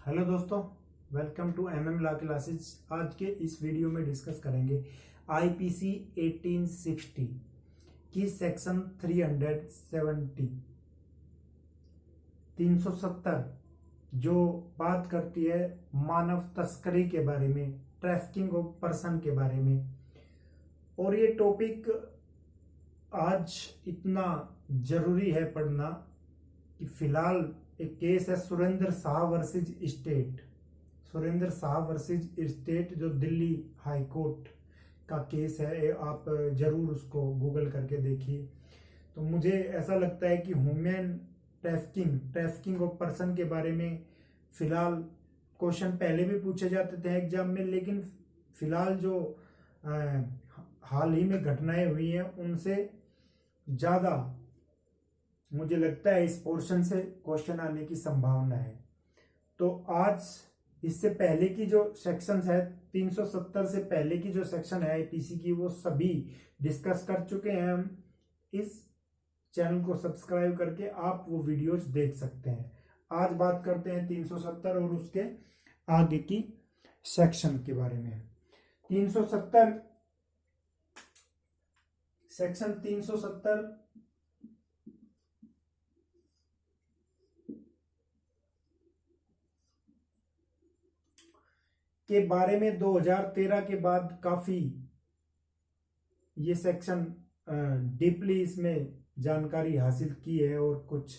Hello दोस्तों, welcome to MM law classes. आज के इस वीडियो में डिस्कस करेंगे आईपीसी 1860 की सेक्शन 370 जो बात करती है मानव तस्करी के बारे में, ट्रैफिकिंग ऑफ पर्सन के बारे में। और ये टॉपिक आज इतना जरूरी है पढ़ना कि फिलहाल एक केस है Surendra Shah versus state. Surendra Shah versus state जो दिल्ली हाई कोर्ट का केस है, आप जरूर उसको गूगल करके देखिए। तो मुझे ऐसा लगता है कि ह्यूमन ट्रैफिकिंग ऑफ पर्सन के बारे में फिलहाल क्वेश्चन पहले भी पूछे जाते थे एग्जाम में, लेकिन फिलहाल जो हाल ही में घटनाएं हुई हैं उनसे ज़्यादा मुझे लगता है इस पोर्शन से क्वेश्चन आने की संभावना है। तो आज इससे पहले की जो सेक्शन है 370 से पहले की जो सेक्शन है आईपीसी की, वो सभी डिस्कस कर चुके हैं हम। इस चैनल को सब्सक्राइब करके आप वो वीडियोस देख सकते हैं। आज बात करते हैं 370 और उसके आगे की सेक्शन के बारे में। 370 सेक्शन 370 के बारे में 2013 के बाद काफी ये सेक्शन डीपली इसमें जानकारी हासिल की है और कुछ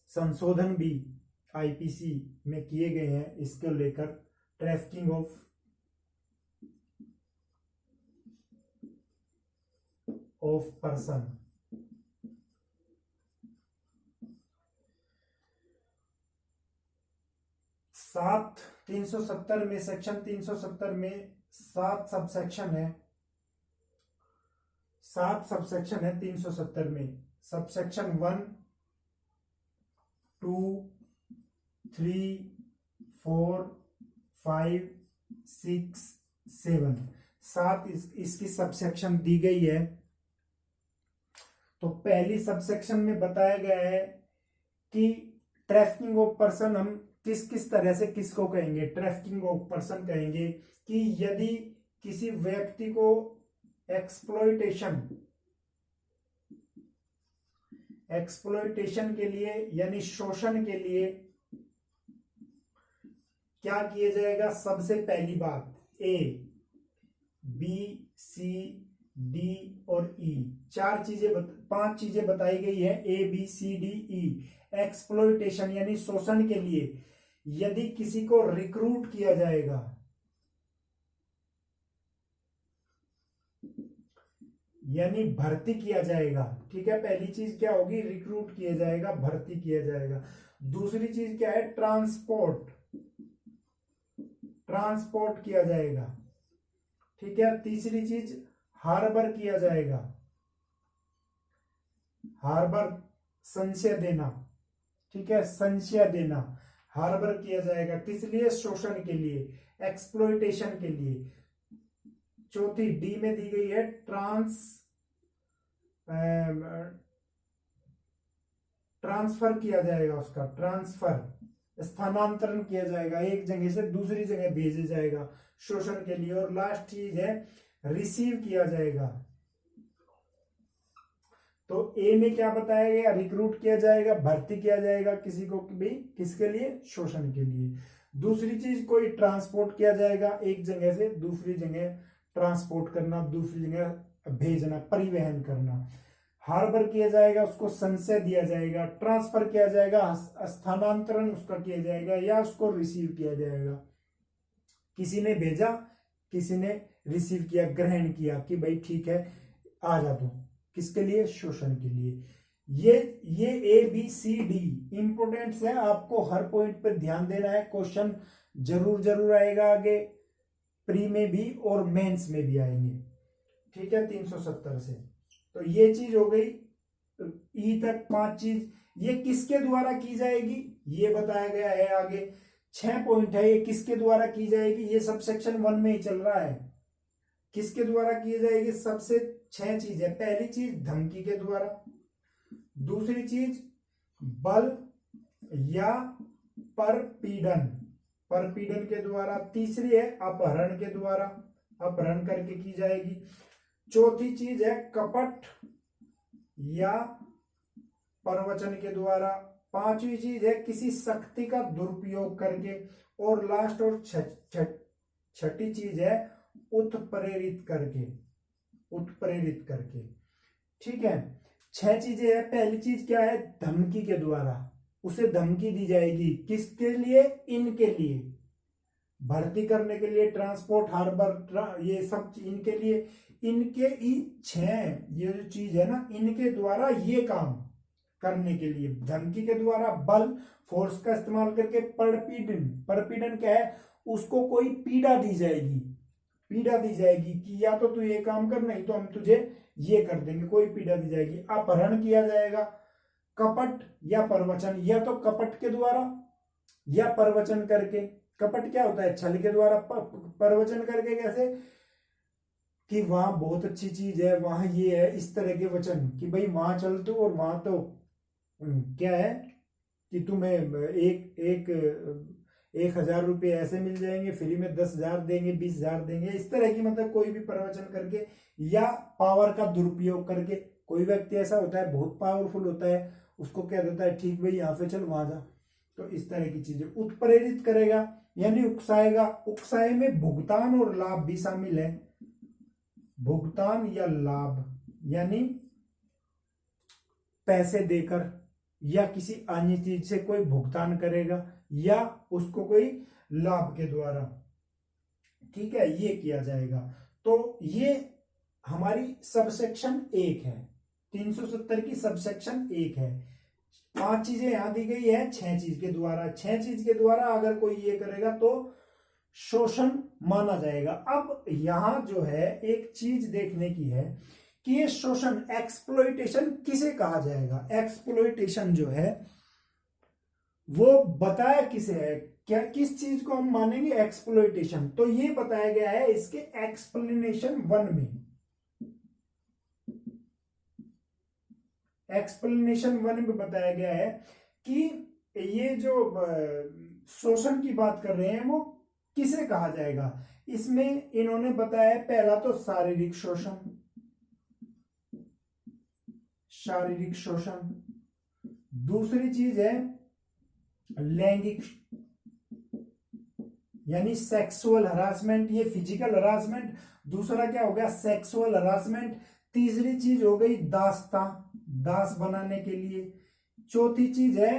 संशोधन भी आईपीसी में किए गए हैं इसको लेकर। ट्रैफिकिंग ऑफ पर्सन 370 में, सेक्शन 370 में 7 सबसेक्शन है। 7 सबसेक्शन है 370 में। सबसेक्शन 1, 2, 3, 4, 5, 6, 7 7 इसकी सबसेक्शन दी गई है। तो पहली सबसेक्शन में बताया गया है कि ट्रैफिकिंग ऑफ पर्सन हम किस किस तरह से किसको कहेंगे। ट्रैफिकिंग ऑफ पर्सन कहेंगे कि यदि किसी व्यक्ति को एक्सप्लॉयटेशन के लिए यानी शोषण के लिए क्या किया जाएगा। सबसे पहली बात ए, बी, सी, डी और ई, 5 चीजें बताई गई है। ए, बी, सी, डी, ई। एक्सप्लॉयटेशन यानी शोषण के लिए यदि किसी को रिक्रूट किया जाएगा, यानी भर्ती किया जाएगा। ठीक है, पहली चीज क्या होगी, रिक्रूट किया जाएगा, भर्ती किया जाएगा। दूसरी चीज क्या है, ट्रांसपोर्ट किया जाएगा। ठीक है, तीसरी चीज हार्बर किया जाएगा, हार्बर संशय देना। ठीक है, संशय देना, हार्बर किया जाएगा। किस लिए, शोषण के लिए, एक्सप्लॉयटेशन के लिए। चौथी डी में दी गई है ट्रांसफर किया जाएगा, उसका स्थानांतरण किया जाएगा, एक जगह से दूसरी जगह भेजा जाएगा शोषण के लिए। और लास्ट चीज है रिसीव किया जाएगा। तो ए में क्या बताया गया, रिक्रूट किया जाएगा, भर्ती किया जाएगा किसी को भी, किसके लिए, शोषण के लिए। दूसरी चीज कोई ट्रांसपोर्ट किया जाएगा, एक जगह से दूसरी जगह ट्रांसपोर्ट करना, दूसरी जगह भेजना, परिवहन करना। हार्बर किया जाएगा, उसको संशय दिया जाएगा। ट्रांसफर किया जाएगा, स्थानांतरण उसका किया जाएगा, या उसको रिसीव किया जाएगा। किसी ने भेजा, किसी ने रिसीव किया, ग्रहण किया कि भाई ठीक है आ जा तू, किसके लिए, शोषण के लिए। ये ए, बी, सी, डी इंपोर्टेंट है, आपको हर पॉइंट पर ध्यान देना है। क्वेश्चन जरूर आएगा आगे, प्री में भी और मेंस में भी आएंगे। ठीक है, 370 से। तो ये चीज हो गई, ई तक 5 चीज। ये किसके द्वारा की जाएगी ये बताया गया है आगे। 6 पॉइंट है, ये किसके द्वारा की जाएगी, ये सब सेक्शन 1 में ही चल रहा है। किसके द्वारा की जाएगी, सबसे 6 चीज है। पहली चीज धमकी के द्वारा, दूसरी चीज बल या परपीड़न, परपीड़न के द्वारा। तीसरी है अपहरण के द्वारा, अपहरण करके की जाएगी। चौथी चीज है कपट या प्रवचन के द्वारा। पांचवी चीज है किसी शक्ति का दुरुपयोग करके। और लास्ट और छठी चीज है उत्प्रेरित करके, उत्प्रेरित करके। ठीक है, 6 चीजें है। पहली चीज क्या है, धमकी के द्वारा। उसे धमकी दी जाएगी, किसके लिए, इनके लिए, भर्ती करने के लिए, ट्रांसपोर्ट हार्बर, ये सब इनके लिए। इनके 6 ये जो चीज है ना, इनके द्वारा ये काम करने के लिए, धमकी के द्वारा, बल फोर्स का इस्तेमाल करके, परपीड़न, परपीड़न क्या है, उसको कोई पीड़ा दी जाएगी, पीड़ा दी जाएगी कि या तो तू ये काम कर, नहीं तो हम तुझे ये कर देंगे, कोई पीड़ा दी जाएगी। अपहरण किया जाएगा, कपट या प्रवचन, या तो कपट के द्वारा या प्रवचन करके। कपट क्या होता है, छल के द्वारा। प्रवचन करके कैसे, कि वहां बहुत अच्छी चीज है, वहां ये है, इस तरह के वचन कि भाई वहां चल तू, और वहां तो क्या है कि तुम्हें एक एक 1,000 रुपये ऐसे मिल जाएंगे, फ्री में 10,000 देंगे, 20,000 देंगे, इस तरह की, मतलब कोई भी प्रवचन करके। या पावर का दुरुपयोग करके, कोई व्यक्ति ऐसा होता है बहुत पावरफुल होता है, उसको कह देता है ठीक भाई यहाँ पे चल, वहां जा, तो इस तरह की चीजें। उत्प्रेरित करेगा यानी उकसाएगा। उकसाए में भुगतान और लाभ भी शामिल है। भुगतान या लाभ यानी पैसे देकर या किसी अन्य चीज से कोई भुगतान करेगा या उसको कोई लाभ के द्वारा। ठीक है, ये किया जाएगा। तो ये हमारी सबसेक्शन 1 है, 370 की सबसेक्शन 1 है। 5 चीजें यहां दी गई है 6 चीज के द्वारा। 6 चीज के द्वारा अगर कोई ये करेगा तो शोषण माना जाएगा। अब यहां जो है एक चीज देखने की है कि ये शोषण, एक्सप्लॉइटेशन किसे कहा जाएगा। एक्सप्लॉइटेशन जो है वो बताया किसे है, क्या किस चीज को हम मानेंगे एक्सप्लॉइटेशन, तो ये बताया गया है इसके एक्सप्लेनेशन 1 में। एक्सप्लेनेशन 1 में बताया गया है कि ये जो शोषण की बात कर रहे हैं वो किसे कहा जाएगा। इसमें इन्होंने बताया पहला तो शारीरिक शोषण, शारीरिक शोषण। दूसरी चीज है लैंगिक यानी सेक्सुअल हरासमेंट, ये फिजिकल हरासमेंट। दूसरा क्या हो गया, सेक्सुअल हरासमेंट। तीसरी चीज हो गई दासता, दास बनाने के लिए। चौथी चीज है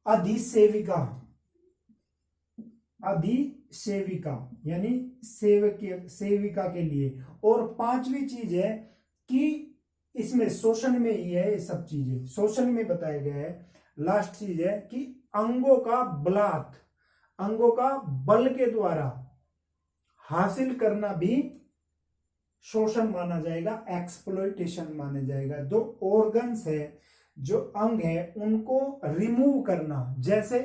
अधिसेविका, अधिसेविका यानी सेविका के लिए। और 5वीं चीज है कि इसमें शोषण में ही है, ये सब चीजें शोषण में बताया गया है। लास्ट चीज है कि अंगों का बलात्, अंगों का बल के द्वारा हासिल करना भी शोषण माना जाएगा, एक्सप्लॉइटेशन माना जाएगा। जो ऑर्गन्स है, जो अंग है, उनको रिमूव करना, जैसे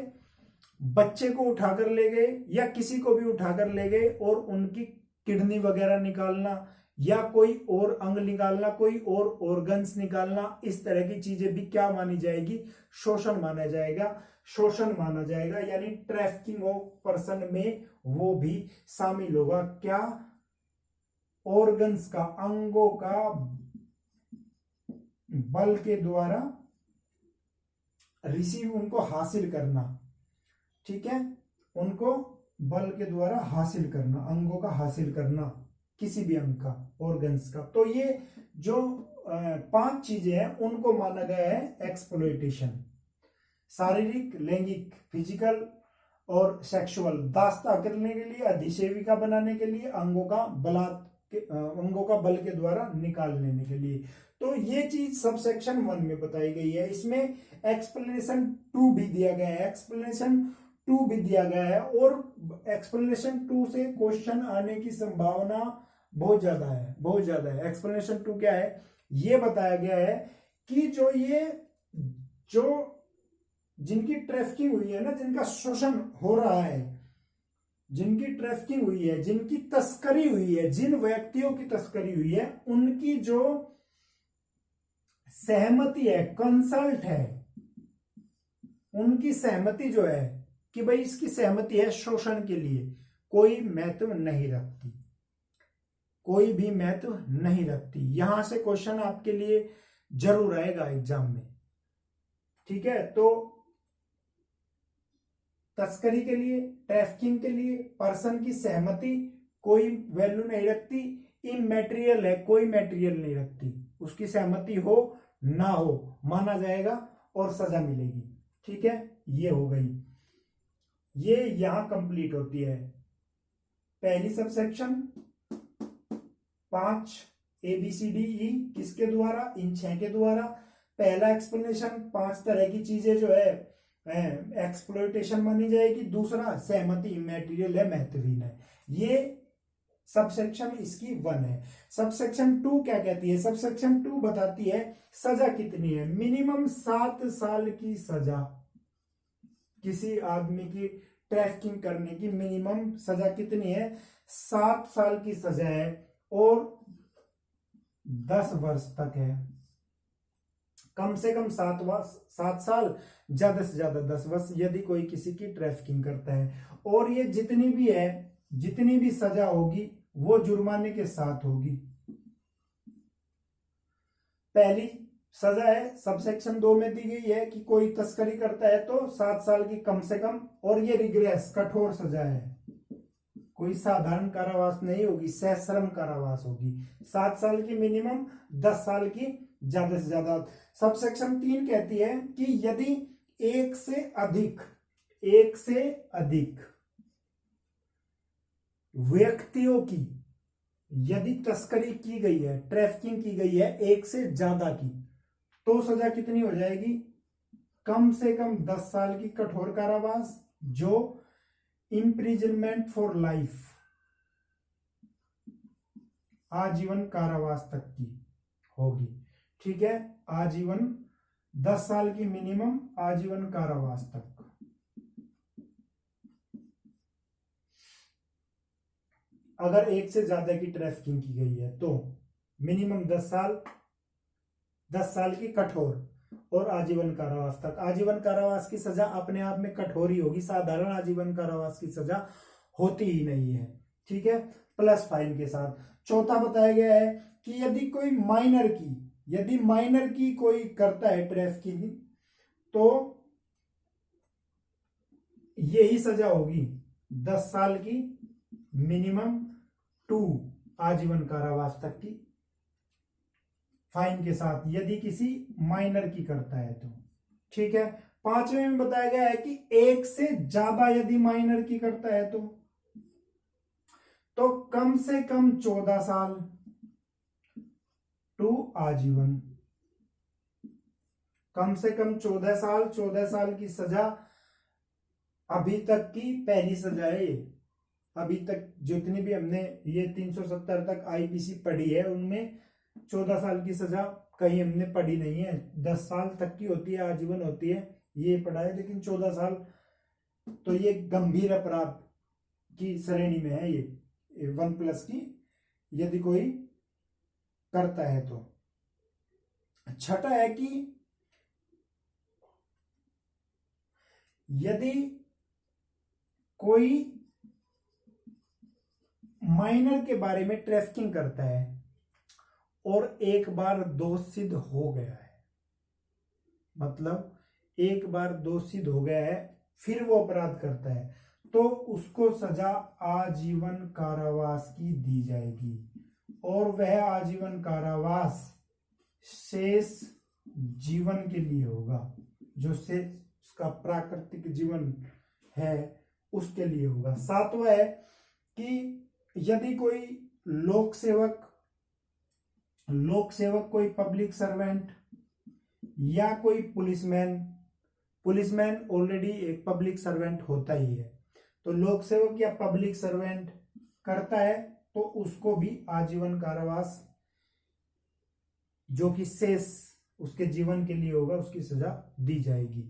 बच्चे को उठाकर ले गए या किसी को भी उठाकर ले गए और उनकी किडनी वगैरह निकालना या कोई और अंग निकालना, कोई और ऑर्गन्स निकालना, इस तरह की चीजें भी क्या मानी जाएगी, शोषण माना जाएगा, शोषण माना जाएगा। यानी ट्रैफिकिंग ऑफ पर्सन में वो भी शामिल होगा। क्या, ऑर्गन्स का, अंगों का बल के द्वारा रिसीव, उनको हासिल करना। ठीक है, उनको बल के द्वारा हासिल करना, अंगों का हासिल करना, किसी भी अंग का, ऑर्गन्स का। तो ये जो 5 चीजें हैं उनको माना गया है एक्सप्लॉइटेशन। शारीरिक, लैंगिक, फिजिकल और सेक्सुअल, दास्ता करने के लिए, अधिसेविका बनाने के लिए, अंगों का अंगों का बल के द्वारा निकाल लेने के लिए। तो ये चीज सबसेक्शन 1 में बताई गई है। इसमें एक्सप्लेनेशन 2 भी दिया गया है, एक्सप्लेनेशन 2 भी दिया गया है। और एक्सप्लेनेशन 2 से क्वेश्चन आने की संभावना बहुत ज्यादा है, बहुत ज्यादा है। एक्सप्लेनेशन 2 क्या है, ये बताया गया है कि जो जिनकी ट्रैफिकिंग हुई है ना, जिनका शोषण हो रहा है, जिनकी ट्रैफिकिंग हुई है, जिनकी तस्करी हुई है, जिन व्यक्तियों की तस्करी हुई है, उनकी जो सहमति है, कंसल्ट है, उनकी सहमति जो है कि भाई इसकी सहमति है शोषण के लिए, कोई महत्व नहीं रखती, कोई भी महत्व नहीं रखती। यहां से क्वेश्चन आपके लिए जरूर आएगा एग्जाम में, ठीक है। तो तस्करी के लिए, ट्रैफिकिंग के लिए पर्सन की सहमति कोई वैल्यू नहीं रखती, इमैटेरियल है, कोई मैटेरियल नहीं रखती, उसकी सहमति हो ना हो माना जाएगा और सजा मिलेगी, ठीक है। ये हो गई, ये यहां कंप्लीट होती है पहली सबसेक्शन 5 ABCDE किसके द्वारा, इन 6 के द्वारा। पहला एक्सप्लेनेशन 5 तरह की चीजें जो है एक्सप्लॉयटेशन मानी जाएगी। दूसरा सहमति इमैटेरियल है, महत्वहीन है। ये सबसेक्शन इसकी 1 है। सबसेक्शन 2 क्या कहती है? सबसेक्शन 2 बताती है सजा कितनी है। मिनिमम 7 साल की सजा, किसी आदमी की ट्रैफिकिंग करने की मिनिमम सजा कितनी है? 7 साल की सजा है और 10 वर्ष तक है। कम से कम 7 साल, ज्यादा से ज्यादा 10 वर्ष यदि कोई किसी की ट्रैफिकिंग करता है। और ये जितनी भी है, जितनी भी सजा होगी वो जुर्माने के साथ होगी। पहली सजा है सबसेक्शन 2 में दी गई है कि कोई तस्करी करता है तो 7 साल की कम से कम, और ये रिग्रेस कठोर सजा है, कोई साधारण कारावास नहीं होगी, सश्रम कारावास होगी। 7 साल की मिनिमम, 10 साल की ज्यादा से ज्यादा। सबसेक्शन 3 कहती है कि यदि एक से अधिक व्यक्तियों की यदि तस्करी की गई है, ट्रैफिकिंग की गई है एक से ज्यादा की, तो सजा कितनी हो जाएगी? कम से कम 10 साल की कठोर कारावास, जो इम्प्रिजनमेंट फॉर लाइफ, आजीवन कारावास तक की होगी, ठीक है। आजीवन, 10 साल की मिनिमम, आजीवन कारावास तक। अगर एक से ज्यादा की ट्रैफिकिंग की गई है तो मिनिमम 10 साल, 10 साल की कठोर और आजीवन कारावास तक। आजीवन कारावास की सजा अपने आप में कठोर ही होगी, साधारण आजीवन कारावास की सजा होती ही नहीं है, ठीक है, प्लस फाइन के साथ। चौथा बताया गया है कि यदि कोई माइनर की कोई करता है ट्रैफिकिंग, तो यही सजा होगी, 10 साल की मिनिमम टू आजीवन कारावास तक की फाइन के साथ, यदि किसी माइनर की करता है तो, ठीक है। 5वें में बताया गया है कि एक से ज्यादा यदि माइनर की करता है तो कम से कम 14 साल टू आजीवन, कम से कम 14 साल की सजा। अभी तक की पहली सजा है ये, अभी तक जितनी भी हमने ये 370 तक आईपीसी पढ़ी है उनमें 14 साल की सजा कहीं हमने पढ़ी नहीं है। 10 साल तक की होती है, आजीवन होती है, ये पढ़ा है, लेकिन 14 साल तो ये गंभीर अपराध की श्रेणी में है, ये 1+ की यदि कोई करता है तो। छठा है कि यदि कोई माइनर के बारे में ट्रैफिकिंग करता है और एक बार दोष सिद्ध हो गया है, मतलब एक बार दोष सिद्ध हो गया है, फिर वो अपराध करता है, तो उसको सजा आजीवन कारावास की दी जाएगी। और वह आजीवन कारावास शेष जीवन के लिए होगा, जो शेष उसका प्राकृतिक जीवन है उसके लिए होगा। 7वां है कि यदि कोई लोक सेवक कोई पब्लिक सर्वेंट या कोई पुलिसमैन ऑलरेडी एक पब्लिक सर्वेंट होता ही है, तो लोक सेवक या पब्लिक सर्वेंट करता है तो उसको भी आजीवन कारावास, जो कि शेष उसके जीवन के लिए होगा, उसकी सजा दी जाएगी,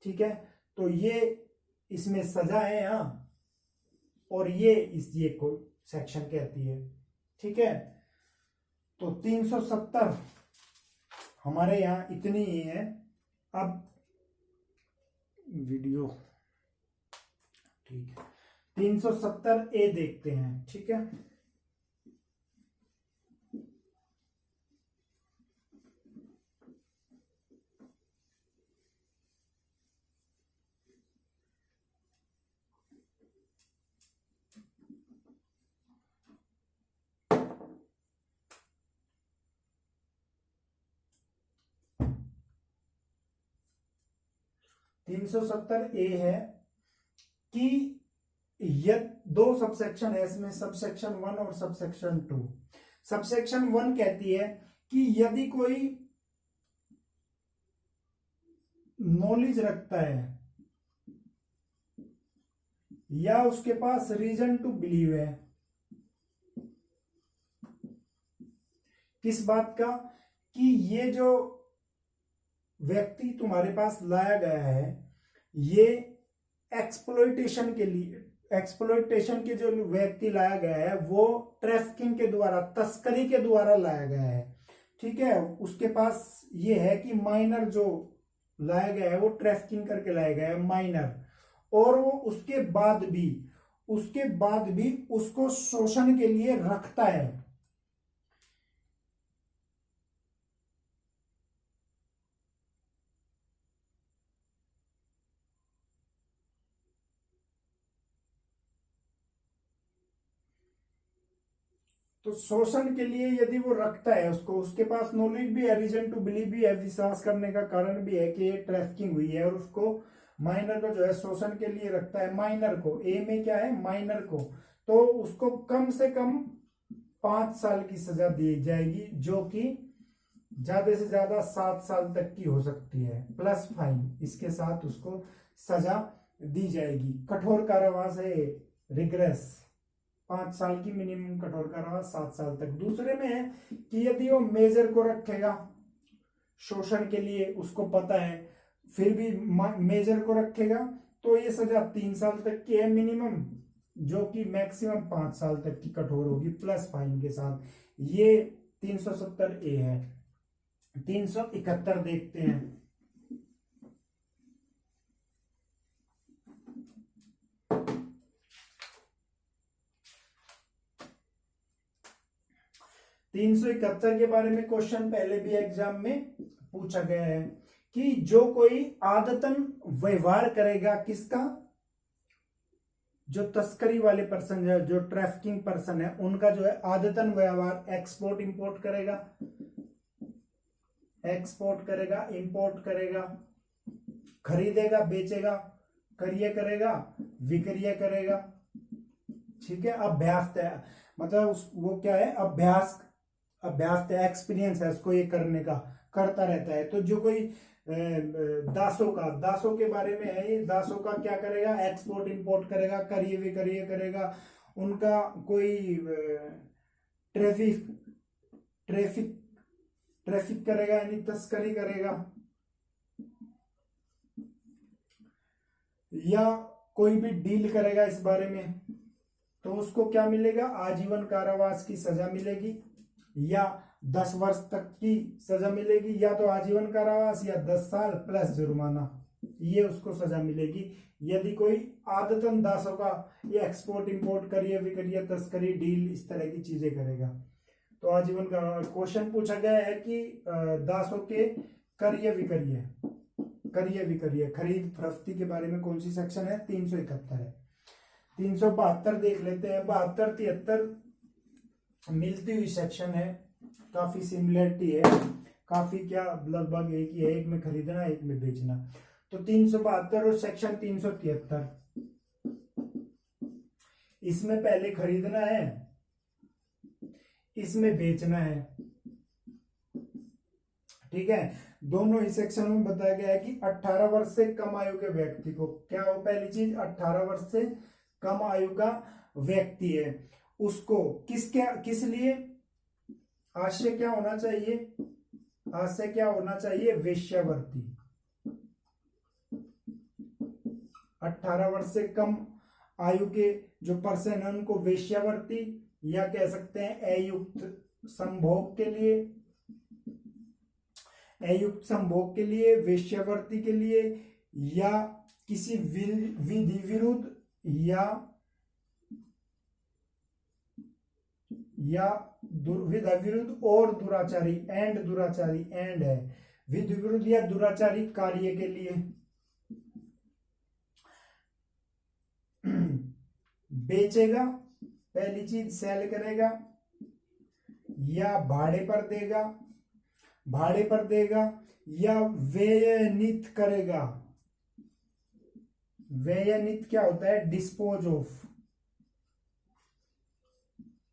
ठीक है। तो ये इसमें सजा है यहां, और ये को सेक्शन कहती है, ठीक है। तो 370 हमारे यहां इतनी ही है। अब वीडियो, ठीक है। 370A देखते हैं, ठीक है। तीन सौ सत्तर ए है कि यदि दो सबसेक्शन है इसमें, सबसेक्शन 1 और सबसेक्शन 2। सबसेक्शन 1 कहती है कि यदि कोई नॉलेज रखता है या उसके पास रीजन टू बिलीव है, किस बात का, कि ये जो व्यक्ति तुम्हारे पास लाया गया है ये एक्सप्लॉयटेशन के लिए, एक्सप्लॉयटेशन के जो व्यक्ति लाया गया है वो ट्रैफिकिंग के द्वारा, तस्करी के द्वारा लाया गया है, ठीक है। उसके पास ये है कि माइनर जो लाया गया है वो ट्रैफिकिंग करके लाया गया है, माइनर, और वो उसके बाद भी उसको शोषण के लिए रखता है। तो शोषण के लिए यदि वो रखता है उसको, उसके पास नॉलेज भी है, रीजन टू बिलीव भी है, विश्वास करने का कारण भी है कि ये ट्रैफिकिंग हुई है, और उसको माइनर को जो है शोषण के लिए रखता है, माइनर को, ए में क्या है, माइनर को, तो उसको कम से कम 5 साल की सजा दी जाएगी, जो कि ज्यादा से ज्यादा 7 साल तक की हो सकती है, प्लस फाइन, इसके साथ उसको सजा दी जाएगी। कठोर कारावास है, रिग्रेस, 5 साल की मिनिमम कठोर कारावास, 7 साल तक। दूसरे में है कि यदि वो मेजर को रखेगा शोषण के लिए, उसको पता है फिर भी मेजर को रखेगा, तो ये सजा 3 साल तक की है मिनिमम, जो कि मैक्सिमम 5 साल तक की कठोर होगी, प्लस फाइन के साथ। ये 370A है। 371 देखते हैं। तीन सौ इकहत्तर के बारे में क्वेश्चन पहले भी एग्जाम में पूछा गया है कि जो कोई आदतन व्यवहार करेगा, किसका, जो तस्करी वाले पर्सन है, जो ट्रैफिकिंग पर्सन है, उनका जो है आदतन व्यवहार एक्सपोर्ट इंपोर्ट करेगा, एक्सपोर्ट करेगा, इंपोर्ट करेगा, खरीदेगा, बेचेगा, क्रय करेगा, विक्रय करेगा, ठीक है। अभ्यास, मतलब वो क्या है, अभ्यास एक्सपीरियंस है उसको ये करने का, करता रहता है। तो जो कोई दासों के बारे में है, ये दासों का क्या करेगा, एक्सपोर्ट इंपोर्ट करेगा, क्रय विक्रय करेगा, उनका कोई ट्रैफिक करेगा, यानी तस्करी करेगा, या कोई भी डील करेगा इस बारे में, तो उसको क्या मिलेगा, आजीवन कारावास की सजा मिलेगी, या 10 वर्ष तक की सजा मिलेगी, या तो आजीवन कारावास या 10 साल प्लस जुर्माना, ये उसको सजा मिलेगी यदि कोई आदतन दासों का ये एक्सपोर्ट इंपोर्ट क्रय विक्रय तस्करी डील इस तरह की चीजें करेगा। तो आजीवन का क्वेश्चन पूछा गया है कि दासों के क्रय विक्रय खरीद फरोख्ती के बारे में कौन सी सेक्शन है, 371 है। 372 देख लेते हैं। 72 73 मिलती हुई सेक्शन है, काफी सिमिलरिटी है, काफी क्या लगभग एक ही है, एक में खरीदना एक में बेचना। तो 372 और सेक्शन 373, इसमें पहले खरीदना है, इसमें बेचना है, ठीक है। दोनों ही सेक्शन में बताया गया है कि 18 वर्ष से कम आयु के व्यक्ति को क्या हो, पहली चीज 18 वर्ष से कम आयु का व्यक्ति है, उसको किस लिए आशय क्या होना चाहिए, आशय क्या होना चाहिए, वेश्यावृत्ति। 18 वर्ष से कम आयु के जो पर्सन है उनको वेश्यावृत्ति, या कह सकते हैं अयुक्त संभोग के लिए, अयुक्त संभोग के लिए, वेश्यावृत्ति के लिए, या किसी विधि विरुद्ध या विधि विरुद्ध और दुराचारी दुराचारी है विधि विरुद्ध या दुराचारी कार्य के लिए बेचेगा, पहली चीज सेल करेगा, या भाड़े पर देगा या व्ययनित करेगा। व्ययनित क्या होता है? डिस्पोज ऑफ,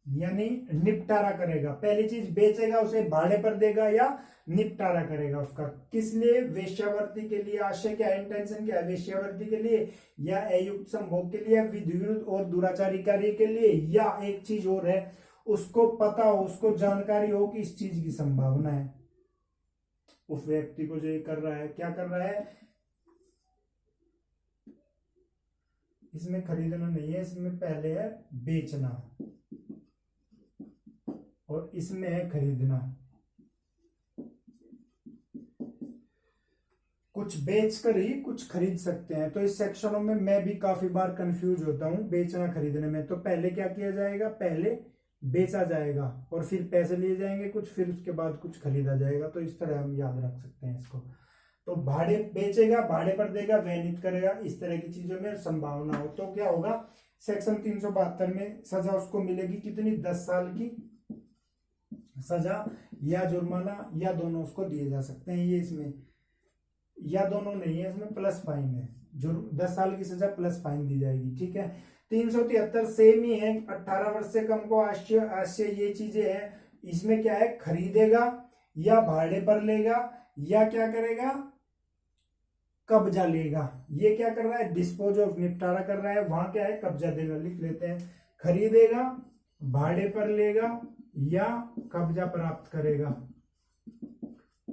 यानी निपटारा करेगा। पहली चीज बेचेगा, उसे भाड़े पर देगा या निपटारा करेगा उसका। किस लिए? वेश्यावृत्ति के लिए। आशय क्या है? इंटेंशन क्या है? वेश्यावृत्ति के लिए या अयुक्त संभोग के लिए, विधि विरुद्ध और दुराचारी कार्य के लिए, या एक चीज और है, उसको पता हो, उसको जानकारी हो कि इस चीज की संभावना है। उस व्यक्ति को जो ये कर रहा है, क्या कर रहा है? इसमें खरीदना नहीं है, इसमें पहले है बेचना और इसमें है खरीदना। कुछ बेचकर ही कुछ खरीद सकते हैं। तो इस सेक्शनों में मैं भी काफी बार कंफ्यूज होता हूं बेचना खरीदने में। तो पहले क्या किया जाएगा? पहले बेचा जाएगा और फिर पैसे लिए जाएंगे कुछ, फिर उसके बाद कुछ खरीदा जाएगा। तो इस तरह हम याद रख सकते हैं इसको। तो भाड़े बेचेगा, भाड़े पर देगा, व्ययनित करेगा, इस तरह की चीजों में संभावना हो तो क्या होगा? सेक्शन 372 में सजा उसको मिलेगी कितनी? 10 साल की सजा या जुर्माना, या दोनों उसको दिए जा सकते हैं। ये इसमें या दोनों नहीं है, इसमें प्लस फाइन है। 10 साल की सजा प्लस फाइन दी जाएगी। ठीक है। 373 सेम ही है। 18 वर्ष से कम को आश्य ये चीजें हैं। इसमें क्या है? खरीदेगा या भाड़े पर लेगा या क्या करेगा? कब्जा लेगा। ये क्या कर रहा है? डिस्पोज ऑफ, निपटारा कर रहा है। वहां क्या है? कब्जा देना। लिख लेते हैं। खरीदेगा, भाड़े पर लेगा या कब्जा प्राप्त करेगा।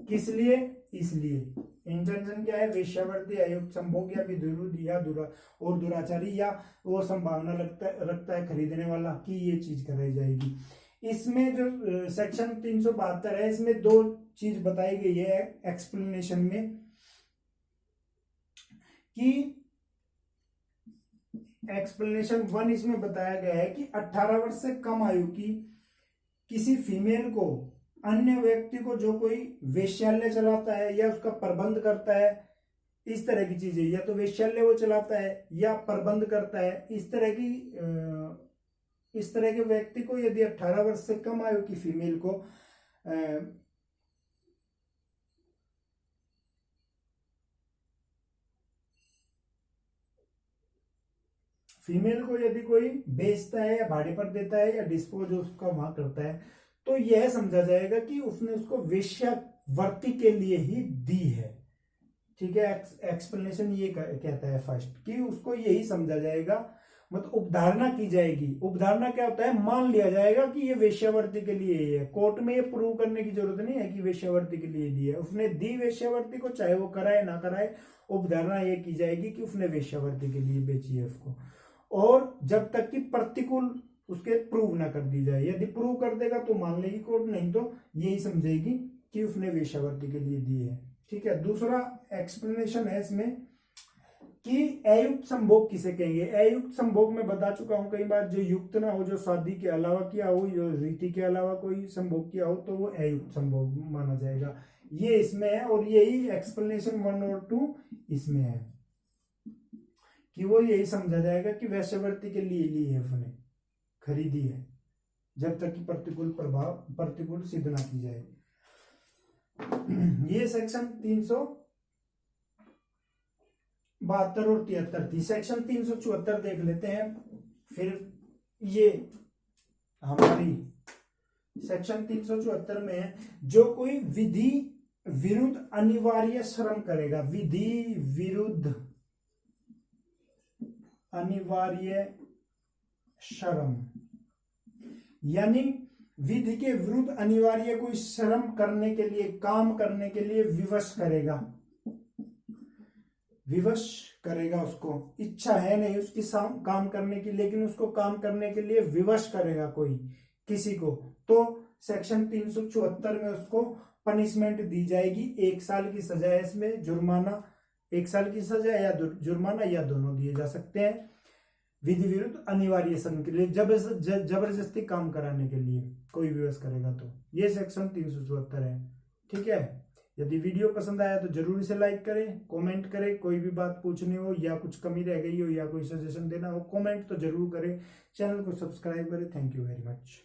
किस लिए? इसलिए इंटेंशन क्या है? वेश्यावृत्ति, अयुक्त संभोग या विधि विरुद्ध या दुराचारी, या वो संभावना रखता है खरीदने वाला कि ये चीज कराई जाएगी। इसमें जो सेक्शन 372 है, इसमें 2 चीज बताई गई है एक्सप्लेनेशन में कि एक्सप्लेनेशन 1 इसमें बताया गया है कि 18 वर्ष से कम आयु की किसी फीमेल को अन्य व्यक्ति को जो कोई वेश्यालय चलाता है या उसका प्रबंध करता है, इस तरह की चीजें, या तो वेश्यालय वो चलाता है या प्रबंध करता है, इस तरह के व्यक्ति को यदि 18 वर्ष से कम आयु की फीमेल को यदि कोई बेचता है या भाड़े पर देता है या डिस्पोज उसका वहां करता है, तो यह समझा जाएगा कि उसने उसको वेश्यावृत्ति के लिए ही दी है। ठीक है। एक्सप्लेनेशन ये कहता है फर्स्ट कि उसको यही समझा जाएगा, मतलब उपधारणा की जाएगी। उपधारणा क्या होता है? मान लिया जाएगा कि ये वेश्यावृत्ति के लिए ही है। कोर्ट में ये प्रूव करने की जरूरत नहीं है कि वेश्यावृत्ति के लिए दी है। उसने दी वेश्यावृत्ति को, चाहे वो कराए ना कराए, उपधारणा ये की जाएगी कि उसने वेश्यावृत्ति के लिए बेची है उसको। और जब तक कि प्रतिकूल उसके प्रूव ना कर दी जाए। यदि प्रूव कर देगा तो मान लेगी कोर्ट, नहीं तो यही समझेगी कि उसने वेश्यावृत्ति के लिए दी है। ठीक है। दूसरा एक्सप्लेनेशन है इसमें कि अयुक्त संभोग किसे कहेंगे। अयुक्त संभोग में बता चुका हूं कई बार, जो युक्त ना हो, जो शादी के अलावा किया हो, जो रीति के अलावा कोई संभोग किया हो, तो वो अयुक्त संभोग माना जाएगा। ये इसमें है और यही एक्सप्लेनेशन 1 और 2 इसमें है कि वो यही समझा जाएगा कि वेश्यावृत्ति के लिए ली है, उसने खरीदी है, जब तक कि प्रतिकूल सिद्ध ना की जाए। ये सेक्शन 372 और 73 थी। सेक्शन 374 देख लेते हैं। फिर ये हमारी सेक्शन 374 में है, जो कोई विधि विरुद्ध अनिवार्य श्रम करेगा। विधि विरुद्ध अनिवार्य श्रम, यानी विधि के विरुद्ध अनिवार्य कोई श्रम करने के लिए, काम करने के लिए विवश करेगा। विवश करेगा, उसको इच्छा है नहीं उसकी काम करने की, लेकिन उसको काम करने के लिए विवश करेगा कोई किसी को, तो सेक्शन 374 में उसको पनिशमेंट दी जाएगी। 1 साल की सजा है इसमें, जुर्माना 1 साल की सजा या जुर्माना या दोनों दिए जा सकते हैं। विधि विरुद्ध अनिवार्य श्रम के लिए जबरदस्ती काम कराने के लिए कोई विवश करेगा तो ये सेक्शन 374 है। ठीक है, यदि वीडियो पसंद आया तो जरूर इसे लाइक करें, कमेंट करें, कोई भी बात पूछनी हो या कुछ कमी रह गई हो या कोई सजेशन देना हो कमेंट तो जरूर करें, चैनल को सब्सक्राइब करें। Thank you very much.